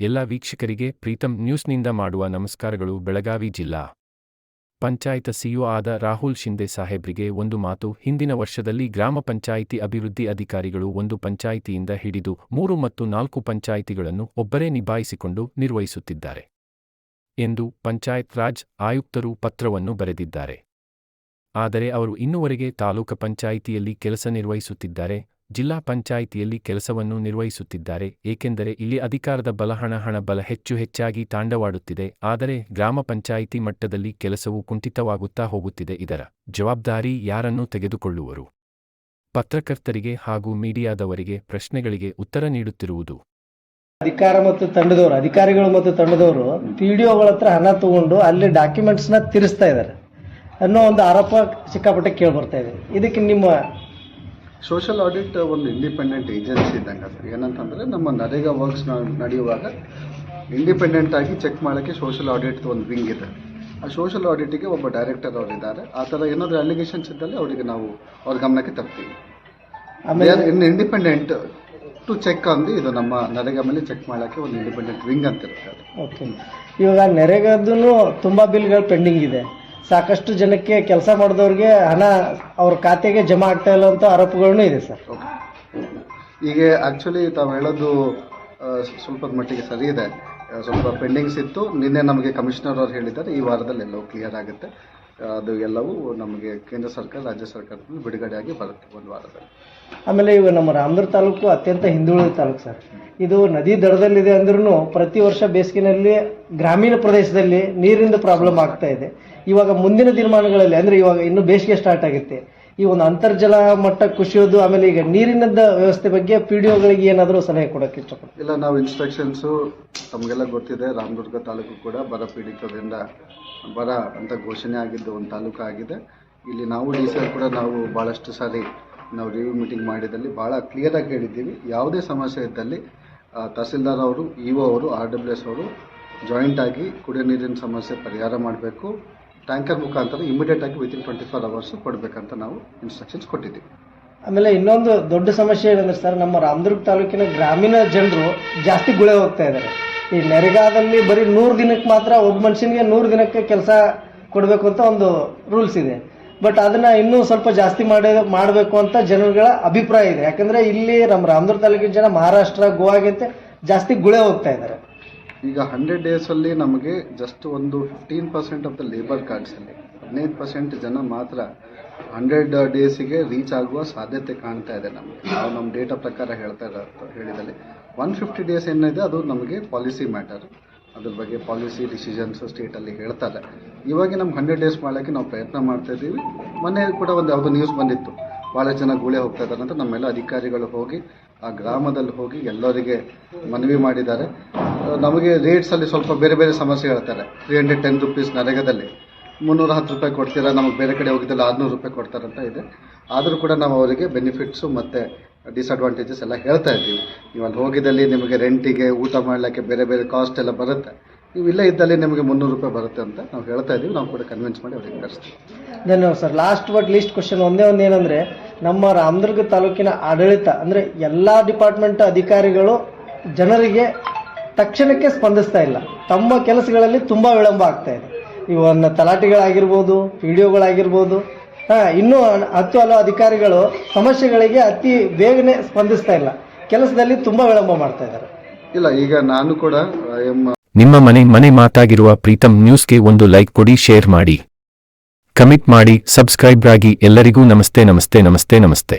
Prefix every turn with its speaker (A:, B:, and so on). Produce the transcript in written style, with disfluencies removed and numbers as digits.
A: ಎಲ್ಲ ವೀಕ್ಷಕರಿಗೆ ಪ್ರೀತಂ ನ್ಯೂಸ್ನಿಂದ ಮಾಡುವ ನಮಸ್ಕಾರಗಳು. ಬೆಳಗಾವಿ ಜಿಲ್ಲಾ ಪಂಚಾಯತ್ ಸಿಇಒ ಆದ ರಾಹುಲ್ ಶಿಂದೆ ಸಾಹೇಬ್ರಿಗೆ ಒಂದು ಮಾತು. ಹಿಂದಿನ ವರ್ಷದಲ್ಲಿ ಗ್ರಾಮ ಪಂಚಾಯಿತಿ ಅಭಿವೃದ್ಧಿ ಅಧಿಕಾರಿಗಳು ಒಂದು ಪಂಚಾಯಿತಿಯಿಂದ ಹಿಡಿದು 3 ಮತ್ತು 4 ಪಂಚಾಯಿತಿಗಳನ್ನು ಒಬ್ಬರೇ ನಿಭಾಯಿಸಿಕೊಂಡು ನಿರ್ವಹಿಸುತ್ತಿದ್ದಾರೆ ಎಂದು ಪಂಚಾಯತ್ ರಾಜ್ ಆಯುಕ್ತರು ಪತ್ರವನ್ನು ಬರೆದಿದ್ದಾರೆ. ಆದರೆ ಅವರು ಇನ್ನೂವರೆಗೆ ತಾಲೂಕು ಪಂಚಾಯಿತಿಯಲ್ಲಿ ಕೆಲಸ ನಿರ್ವಹಿಸುತ್ತಿದ್ದಾರೆ, ಜಿಲ್ಲಾ ಪಂಚಾಯಿತಿಯಲ್ಲಿ ಕೆಲಸವನ್ನು ನಿರ್ವಹಿಸುತ್ತಿದ್ದಾರೆ. ಏಕೆಂದರೆ ಇಲ್ಲಿ ಅಧಿಕಾರದ ಬಲ, ಹಣ ಬಲ ಹೆಚ್ಚಾಗಿ ತಾಂಡವಾಡುತ್ತಿದೆ. ಆದರೆ ಗ್ರಾಮ ಪಂಚಾಯಿತಿ ಮಟ್ಟದಲ್ಲಿ ಕೆಲಸವು ಕುಂಠಿತವಾಗುತ್ತಾ ಹೋಗುತ್ತಿದೆ. ಇದರ ಜವಾಬ್ದಾರಿ ಯಾರನ್ನು ತೆಗೆದುಕೊಳ್ಳುವರು? ಪತ್ರಕರ್ತರಿಗೆ ಹಾಗೂ ಮೀಡಿಯಾದವರಿಗೆ ಪ್ರಶ್ನೆಗಳಿಗೆ ಉತ್ತರ ನೀಡುತ್ತಿರುವುದು
B: ಅಧಿಕಾರಿಗಳು ಮತ್ತು ತಂಡದವರು ಪಿಡಿಒಗಳ ಹತ್ರ ಹಣ ತಗೊಂಡು ಅಲ್ಲಿ ಡಾಕ್ಯುಮೆಂಟ್ಸ್ನ ತಿರ್ಸ್ತಾ ಇದ್ದಾರೆ ಅನ್ನೋ ಒಂದು ಆರೋಪ ಸಿಕ್ಕಾಪಟ್ಟೆ ಕೇಳಿ ಬರ್ತಾ ಇದೆ. ಇದಕ್ಕೆ ನಿಮ್ಮ
C: ಸೋಷಲ್ ಆಡಿಟ್ ಒಂದು ಇಂಡಿಪೆಂಡೆಂಟ್ ಏಜೆನ್ಸಿ ಇದ್ದಂಗೆ ಅದು. ಏನಂತಂದರೆ ನಮ್ಮ ನರೇಗಾ ವರ್ಕ್ಸ್ ನಡೆಯುವಾಗ ಇಂಡಿಪೆಂಡೆಂಟ್ ಆಗಿ ಚೆಕ್ ಮಾಡೋಕ್ಕೆ ಸೋಷಲ್ ಆಡಿಟ್ ಒಂದು ವಿಂಗ್ ಇದೆ. ಆ ಸೋಷಲ್ ಆಡಿಟಿಗೆ ಒಬ್ಬ ಡೈರೆಕ್ಟರ್ ಅವರಿದ್ದಾರೆ. ಆ ಥರ ಏನಾದರೂ ಅಲಿಗೇಷನ್ಸ್ ಇದ್ದಲ್ಲಿ ಅವರಿಗೆ ನಾವು ಅವ್ರ ಗಮನಕ್ಕೆ ತರ್ತೀವಿ. ಇನ್ನು ಇಂಡಿಪೆಂಡೆಂಟ್ ಟು ಚೆಕ್ ಅಂದು ಇದು ನಮ್ಮ ನರೇಗಾ ಮೇಲೆ ಚೆಕ್ ಮಾಡೋಕ್ಕೆ ಒಂದು ಇಂಡಿಪೆಂಡೆಂಟ್ ವಿಂಗ್ ಅಂತ ಇರುತ್ತೆ.
B: ಓಕೆ, ಇವಾಗ ನರೇಗಾದೂ ತುಂಬ ಬಿಲ್ಗಳು ಪೆಂಡಿಂಗ್ ಇದೆ. ಸಾಕಷ್ಟು ಜನಕ್ಕೆ ಕೆಲಸ ಮಾಡಿದವ್ರಿಗೆ ಹಣ ಅವ್ರ ಖಾತೆಗೆ ಜಮಾ ಆಗ್ತಾ ಇಲ್ಲ ಅಂತ ಆರೋಪಗಳೂ ಇದೆ ಸರ್.
C: ಈಗ ಆ್ಯಕ್ಚುಲಿ ತಾವು ಹೇಳೋದು ಸ್ವಲ್ಪದ ಮಟ್ಟಿಗೆ ಸರಿ ಇದೆ. ಸ್ವಲ್ಪ ಪೆಂಡಿಂಗ್ಸ್ ಇತ್ತು. ನಿನ್ನೆ ನಮಗೆ ಕಮಿಷನರ್ ಅವರು ಹೇಳಿದ್ದಾರೆ ಈ ವಾರದಲ್ಲಿ ಎಲ್ಲವೂ ಕ್ಲಿಯರ್ ಆಗುತ್ತೆ. ಅದು ಎಲ್ಲವೂ ನಮಗೆ ಕೇಂದ್ರ ಸರ್ಕಾರ ರಾಜ್ಯ ಸರ್ಕಾರದಲ್ಲಿ ಬಿಡುಗಡೆಯಾಗಿ ಬರುತ್ತೆ ಒಂದು ವಾರದಲ್ಲಿ.
B: ಆಮೇಲೆ ಇವಾಗ ನಮ್ಮ ರಾಮದುರ್ಗ ತಾಲೂಕು ಅತ್ಯಂತ ಹಿಂದುಳಿದ ತಾಲೂಕು ಸರ್. ಇದು ನದಿ ದಡದಲ್ಲಿದೆ ಅಂದ್ರೂ ಪ್ರತಿ ವರ್ಷ ಬೇಸಿಗೆನಲ್ಲಿ ಗ್ರಾಮೀಣ ಪ್ರದೇಶದಲ್ಲಿ ನೀರಿನ ಪ್ರಾಬ್ಲಮ್ ಆಗ್ತಾ ಇದೆ. ಇವಾಗ ಮುಂದಿನ ದಿನಮಾನಗಳಲ್ಲಿ ಅಂದರೆ ಇವಾಗ ಇನ್ನು ಬೇಸಿಗೆ ಸ್ಟಾರ್ಟ್ ಆಗುತ್ತೆ, ಈ ಒಂದು ಅಂತರ್ಜಲ ಮಟ್ಟ ಕುಸಿಯೋದು, ಆಮೇಲೆ ಈಗ ನೀರಿನದ ವ್ಯವಸ್ಥೆ ಬಗ್ಗೆ ಪಿಡಿಒಗಳಿಗೆ ಏನಾದರೂ ಸಲಹೆ ಕೊಡೋಕ್ಕೆ ಇಷ್ಟಪಡ್ತೀನಿ.
C: ಇಲ್ಲ, ನಾವು ಇನ್ಸ್ಟ್ರಕ್ಷನ್ಸು ತಮಗೆಲ್ಲ ಗೊತ್ತಿದೆ. ರಾಮದುರ್ಗ ತಾಲೂಕು ಕೂಡ ಬರ ಪೀಡಿತದಿಂದ ಬರ ಅಂತ ಘೋಷಣೆ ಆಗಿದ್ದು ಒಂದು ತಾಲೂಕು ಆಗಿದೆ. ಇಲ್ಲಿ ನಾವು ಡಿ.ಸಿ ಕೂಡ ನಾವು ಭಾಳಷ್ಟು ಸಾರಿ ನಾವು ರಿವ್ಯೂ ಮೀಟಿಂಗ್ ಮಾಡಿದಲ್ಲಿ ಭಾಳ ಕ್ಲಿಯರಾಗಿ ಹೇಳಿದ್ದೀವಿ. ಯಾವುದೇ ಸಮಸ್ಯೆ ಇದ್ದಲ್ಲಿ ತಹಸೀಲ್ದಾರ್ ಅವರು, ಇಒ ಅವರು, RWS ಅವರು ಜಾಯಿಂಟ್ ಆಗಿ ಕುಡಿಯೋ ನೀರಿನ ಸಮಸ್ಯೆ ಪರಿಹಾರ ಮಾಡಬೇಕು. ಟ್ಯಾಂಕರ್ ಮುಖಾಂತರ ಇಮಿಡಿಯೇಟ್ ಆಗಿ ವಿತಿನ್ 24 hours ಕೊಡಬೇಕಂತ ನಾವು ಇನ್ಸ್ಟ್ರಕ್ಷನ್ಸ್ ಕೊಟ್ಟಿದ್ದೀವಿ.
B: ಆಮೇಲೆ ಇನ್ನೊಂದು ದೊಡ್ಡ ಸಮಸ್ಯೆ ಏನಂದ್ರೆ ಸರ್, ನಮ್ಮ ರಾಮದುರ್ಗ ತಾಲೂಕಿನ ಗ್ರಾಮೀಣ ಜನರು ಜಾಸ್ತಿ ಗುಳೆ ಹೋಗ್ತಾ ಇದ್ದಾರೆ. ಈ ನರೇಗಾದಲ್ಲಿ ಬರೀ 100 ದಿನಕ್ಕೆ ಮಾತ್ರ ಒಬ್ಬ ಮನುಷ್ಯನಿಗೆ 100 ದಿನಕ್ಕೆ ಕೆಲಸ ಕೊಡಬೇಕು ಅಂತ ಒಂದು ರೂಲ್ಸ್ ಇದೆ. ಬಟ್ ಅದನ್ನ ಇನ್ನೂ ಸ್ವಲ್ಪ ಜಾಸ್ತಿ ಮಾಡಬೇಕು ಅಂತ ಜನಗಳ ಅಭಿಪ್ರಾಯ ಇದೆ. ಯಾಕಂದ್ರೆ ಇಲ್ಲಿ ನಮ್ಮ ರಾಮದುರ್ಗ ತಾಲೂಕಿನ ಜನ ಮಹಾರಾಷ್ಟ್ರ, ಗೋವಾಗಿಂತ ಜಾಸ್ತಿ ಗುಳೆ ಹೋಗ್ತಾ ಇದ್ದಾರೆ.
C: ಈಗ 100 ಡೇಸಲ್ಲಿ ನಮಗೆ ಜಸ್ಟ್ ಒಂದು 15% ಆಫ್ ದ ಲೇಬರ್ ಕಾರ್ಡ್ಸಲ್ಲಿ 15% ಜನ ಮಾತ್ರ 100 ಡೇಸಿಗೆ ರೀಚ್ ಆಗುವ ಸಾಧ್ಯತೆ ಕಾಣ್ತಾ ಇದೆ ನಮಗೆ. ನಾವು ನಮ್ಮ ಡೇಟಾ ಪ್ರಕಾರ ಹೇಳಿದಲ್ಲಿ 150 ಡೇಸ್ ಏನಿದೆ ಅದು ನಮಗೆ ಪಾಲಿಸಿ ಮ್ಯಾಟರ್. ಅದ್ರ ಬಗ್ಗೆ ಪಾಲಿಸಿ ಡಿಸಿಷನ್ಸ್ ಸ್ಟೇಟಲ್ಲಿ ಹೇಳ್ತಾರೆ. ಇವಾಗ ನಮ್ಗೆ 100 ಡೇಸ್ ಮಾಡೋಕ್ಕೆ ನಾವು ಪ್ರಯತ್ನ ಮಾಡ್ತಾ ಇದ್ದೀವಿ. ಮೊನ್ನೆ ಕೂಡ ಒಂದು ಯಾವುದೋ ನ್ಯೂಸ್ ಬಂದಿತ್ತು, ಭಾಳ ಜನ ಗುಳೆ ಹೋಗ್ತಾ ಇದ್ದಾರೆ ಅಂತ. ನಮ್ಮೆಲ್ಲ ಅಧಿಕಾರಿಗಳು ಹೋಗಿ ಆ ಗ್ರಾಮದಲ್ಲಿ ಹೋಗಿ ಎಲ್ಲರಿಗೆ ಮನವಿ ಮಾಡಿದ್ದಾರೆ. ನಮಗೆ ರೇಟ್ಸಲ್ಲಿ ಸ್ವಲ್ಪ ಬೇರೆ ಬೇರೆ ಸಮಸ್ಯೆ ಹೇಳ್ತಾರೆ. 310 ರೂಪೀಸ್ ನರೇಗಾದಲ್ಲಿ 310 ರೂಪಾಯಿ ಕೊಡ್ತೀರಾ, ನಮಗೆ ಬೇರೆ ಕಡೆ ಹೋಗಿದ್ದಲ್ಲ 600 ರೂಪಾಯಿ ಕೊಡ್ತಾರಂತ ಇದೆ. ಆದರೂ ಕೂಡ ನಾವು ಅವರಿಗೆ ಬೆನಿಫಿಟ್ಸು ಮತ್ತು ಡಿಸ್ಅಡ್ವಾಂಟೇಜಸ್ ಎಲ್ಲ ಹೇಳ್ತಾ ಇದ್ದೀವಿ. ನೀವು ಅಲ್ಲಿ ಹೋಗಿದ್ದಲ್ಲಿ ನಿಮಗೆ ರೆಂಟಿಗೆ, ಊಟ ಮಾಡಲಿಕ್ಕೆ ಬೇರೆ ಬೇರೆ ಕಾಸ್ಟ್ ಎಲ್ಲ ಬರುತ್ತೆ. ನೀವು ಇಲ್ಲೇ ಇದ್ದಲ್ಲಿ ನಿಮಗೆ 300 ರೂಪಾಯಿ ಬರುತ್ತೆ ಅಂತ ನಾವು ಹೇಳ್ತಾ ಇದ್ದೀವಿ. ನಾವು ಕೂಡ ಕನ್ವಿನ್ಸ್ ಮಾಡಿ ಅವರಿಗೆ ಕಳಿಸ್ತೀವಿ.
B: ಧನ್ಯವಾದ sir. Last but list question ಒಂದೇ ಏನಂದರೆ, ನಮ್ಮ ರಾಮದುರ್ಗ ತಾಲೂಕಿನ ಆಡಳಿತ ಅಂದರೆ ಎಲ್ಲ ಡಿಪಾರ್ಟ್ಮೆಂಟ್ ಅಧಿಕಾರಿಗಳು ಜನರಿಗೆ ತಕ್ಷಣಕ್ಕೆ ಸ್ಪಂದಿಸ್ತಾ ಇಲ್ಲ. ತಮ್ಮ ಕೆಲಸಗಳಲ್ಲಿ ತುಂಬ ವಿಳಂಬ ಆಗ್ತಾ ಇದೆ. ಇವನ್ನ ತಲಾಟಿಗಳಾಗಿರ್ಬೋದು, ಪಿಡಿಒಗಳಾಗಿರ್ಬೋದು, ಇನ್ನೂ ಹಲವು ಅಧಿಕಾರಿಗಳು ಸಮಸ್ಯೆಗಳಿಗೆ ಅತಿ ಬೇಗನೆ ಸ್ಪಂದಿಸ್ತಾ ಇಲ್ಲ. ಕೆಲಸದಲ್ಲಿ ತುಂಬ ವಿಳಂಬ ಮಾಡ್ತಾ ಇದ್ದಾರೆ.
C: ಇಲ್ಲ, ಈಗ ನಾನು ಕೂಡ
A: ನಿಮ್ಮ ಮನೆ ಮಾತಾಗಿರುವ ಪ್ರೀತಂ ನ್ಯೂಸ್ಗೆ ಒಂದು ಲೈಕ್ ಕೊಡಿ, ಶೇರ್ ಮಾಡಿ, ಕಮೆಂಟ್ ಮಾಡಿ, ಸಬ್ಸ್ಕ್ರೈಬ್ ಆಗಿ. ಎಲ್ಲರಿಗೂ ನಮಸ್ತೆ.